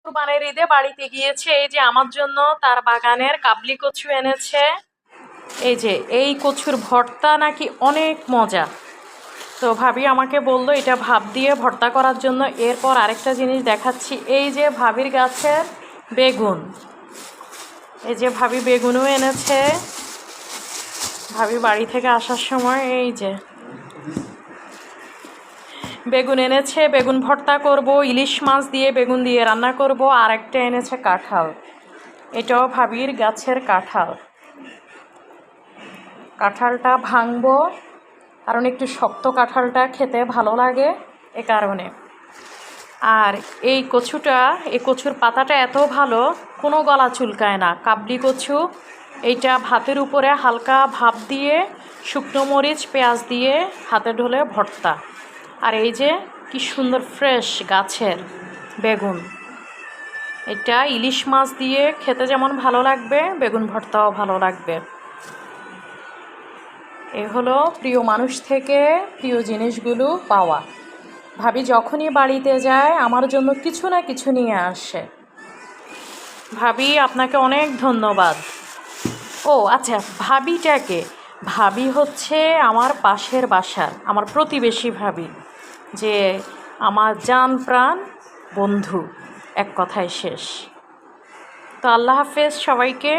কুরবানির ঈদে বাড়িতে গিয়েছে, এই যে আমার জন্য তার বাগানের কাবলি কচু এনেছে। এই যে এই কচুর ভর্তা নাকি অনেক মজা। তো ভাবি আমাকে বলল এটা ভাপ দিয়ে ভর্তা করার জন্য। এরপর আরেকটা জিনিস দেখাচ্ছি, এই যে ভাবির গাছের বেগুন। এই যে ভাবি বেগুনও এনেছে। ভাবি বাড়ি থেকে আসার সময় এই যে বেগুন এনেছে, বেগুন ভর্তা করব, ইলিশ মাছ দিয়ে বেগুন দিয়ে রান্না করব। আর একটা এনেছে কাঁঠাল, এটাও ভাবির গাছের কাঁঠাল। কাঁঠালটা ভাঙবো, কারণ একটু শক্ত কাঁঠালটা খেতে ভালো লাগে এ কারণে। আর এই কচুটা, এই কচুর পাতাটা এত ভালো, কোনো গলা চুলকায় না। কাবলি কচু, এইটা ভাতের উপরে হালকা ভাপ দিয়ে শুকনো মরিচ পেঁয়াজ দিয়ে হাতে ঢলে ভর্তা। আর এই যে কি সুন্দর ফ্রেশ গাছের বেগুন, এটা ইলিশ মাছ দিয়ে খেতে যেমন ভালো লাগবে, বেগুন ভর্তাও ভালো লাগবে। এ হলো প্রিয় মানুষ থেকে প্রিয় জিনিসগুলো পাওয়া। ভাবি যখনই বাড়িতে যায় আমার জন্য কিছু না কিছু নিয়ে আসে। ভাবি আপনাকে অনেক ধন্যবাদ। ও আচ্ছা, ভাবিটাকে, ভাবি হচ্ছে আমার পাশের বাসার আমার প্রতিবেশী ভাবি, যে আমার জান প্রাণ বন্ধু, এক কথায় শেষ। তো আল্লাহ হাফেজ সবাইকে।